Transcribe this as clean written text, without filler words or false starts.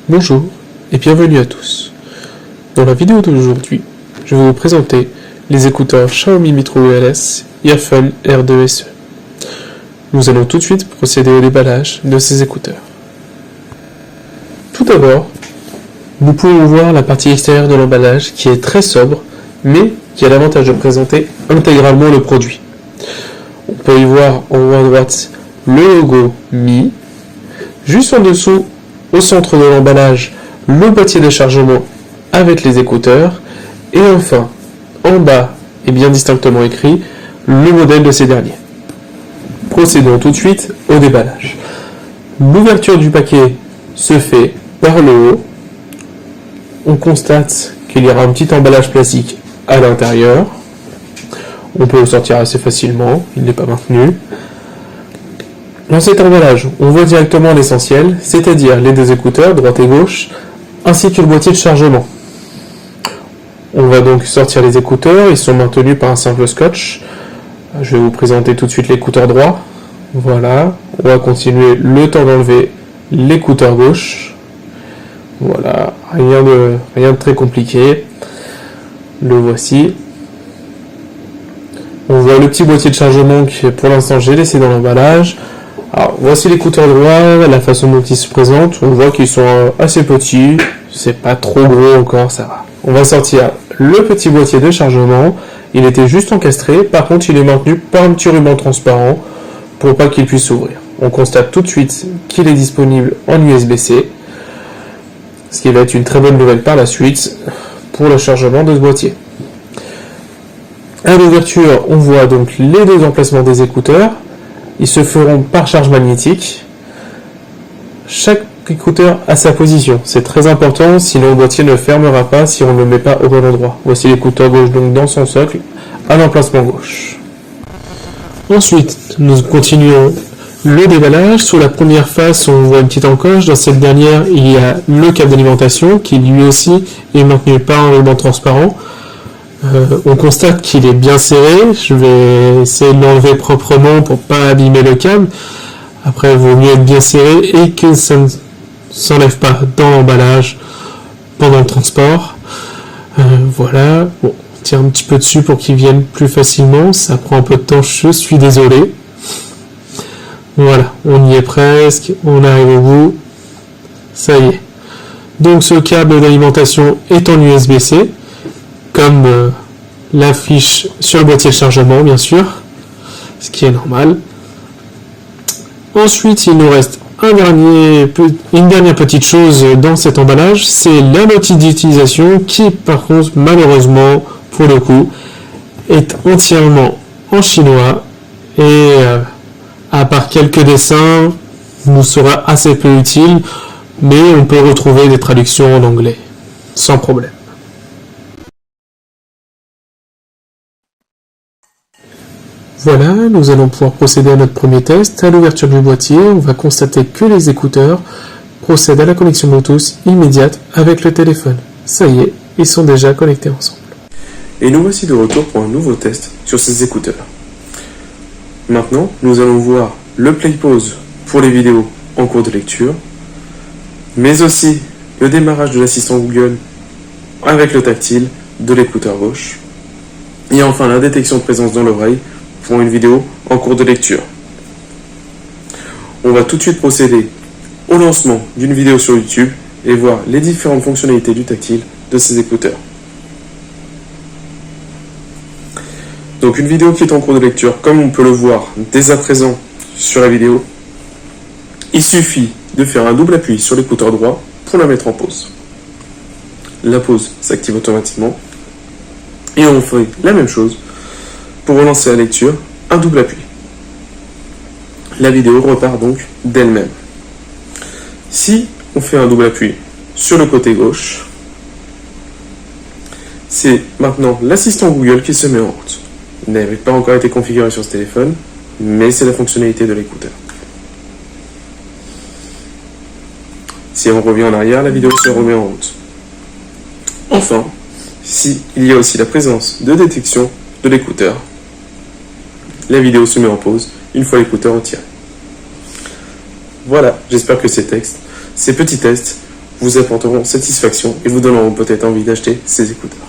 Bonjour et bienvenue à tous. Dans la vidéo d'aujourd'hui, je vais vous présenter les écouteurs Xiaomi Mi True Wireless Earphone R2SE. Nous allons tout de suite procéder au déballage de ces écouteurs. Tout d'abord, nous pouvons voir la partie extérieure de l'emballage qui est très sobre, mais qui a l'avantage de présenter intégralement le produit. On peut y voir en haut à droite le logo Mi, juste en dessous, au centre de l'emballage, le boîtier de chargement avec les écouteurs, et enfin, en bas, et bien distinctement écrit, le modèle de ces derniers. Procédons tout de suite au déballage. L'ouverture du paquet se fait par le haut. On constate qu'il y aura un petit emballage plastique à l'intérieur. On peut le sortir assez facilement, il n'est pas maintenu. Dans cet emballage, on voit directement l'essentiel, c'est-à-dire les deux écouteurs, droite et gauche, ainsi que le boîtier de chargement. On va donc sortir les écouteurs, ils sont maintenus par un simple scotch. Je vais vous présenter tout de suite l'écouteur droit. Voilà, on va continuer le temps d'enlever l'écouteur gauche. Voilà, rien de très compliqué. Le voici. On voit le petit boîtier de chargement que pour l'instant j'ai laissé dans l'emballage. Alors, voici l'écouteur droit, la façon dont il se présente. On voit qu'ils sont assez petits, c'est pas trop gros encore, ça va. On va sortir le petit boîtier de chargement. Il était juste encastré, par contre il est maintenu par un petit ruban transparent pour pas qu'il puisse s'ouvrir. On constate tout de suite qu'il est disponible en USB-C, ce qui va être une très bonne nouvelle par la suite pour le chargement de ce boîtier. À l'ouverture, on voit donc les deux emplacements des écouteurs. Ils se feront par charge magnétique. Chaque écouteur a sa position. C'est très important, sinon le boîtier ne fermera pas si on ne le met pas au bon endroit. Voici l'écouteur gauche donc dans son socle, à l'emplacement gauche. Ensuite, nous continuons le déballage. Sur la première face, on voit une petite encoche. Dans cette dernière, il y a le câble d'alimentation qui lui aussi est maintenu par un ruban transparent. On constate qu'il est bien serré. Je vais essayer de l'enlever proprement pour pas abîmer le câble. Après, il vaut mieux être bien serré et que ça ne s'enlève pas dans l'emballage pendant le transport. Voilà. Bon, on tire un petit peu dessus pour qu'il vienne plus facilement. Ça prend un peu de temps, je suis désolé. Voilà, on y est presque. On arrive au bout. Ça y est. Donc ce câble d'alimentation est en USB-C. Comme l'affiche sur le boîtier de chargement, bien sûr, ce qui est normal. Ensuite, il nous reste une dernière petite chose dans cet emballage, c'est la notice d'utilisation qui, par contre, malheureusement, pour le coup, est entièrement en chinois et à part quelques dessins, nous sera assez peu utile, mais on peut retrouver des traductions en anglais, sans problème. Voilà, nous allons pouvoir procéder à notre premier test. À l'ouverture du boîtier, on va constater que les écouteurs procèdent à la connexion Bluetooth immédiate avec le téléphone. Ça y est, ils sont déjà connectés ensemble. Et nous voici de retour pour un nouveau test sur ces écouteurs. Maintenant, nous allons voir le play pause pour les vidéos en cours de lecture, mais aussi le démarrage de l'assistant Google avec le tactile de l'écouteur gauche, et enfin la détection de présence dans l'oreille pour une vidéo en cours de lecture. On va tout de suite procéder au lancement d'une vidéo sur YouTube et voir les différentes fonctionnalités du tactile de ces écouteurs. Donc une vidéo qui est en cours de lecture, comme on peut le voir dès à présent sur la vidéo, il suffit de faire un double appui sur l'écouteur droit pour la mettre en pause. La pause s'active automatiquement et on fait la même chose pour relancer la lecture, un double appui. La vidéo repart donc d'elle-même. Si on fait un double appui sur le côté gauche, c'est maintenant l'assistant Google qui se met en route. Il n'avait pas encore été configuré sur ce téléphone, mais c'est la fonctionnalité de l'écouteur. Si on revient en arrière, la vidéo se remet en route. Enfin, il y a aussi la présence de détection de l'écouteur, la vidéo se met en pause une fois l'écouteur retiré. Voilà, j'espère que ces petits tests vous apporteront satisfaction et vous donneront peut-être envie d'acheter ces écouteurs.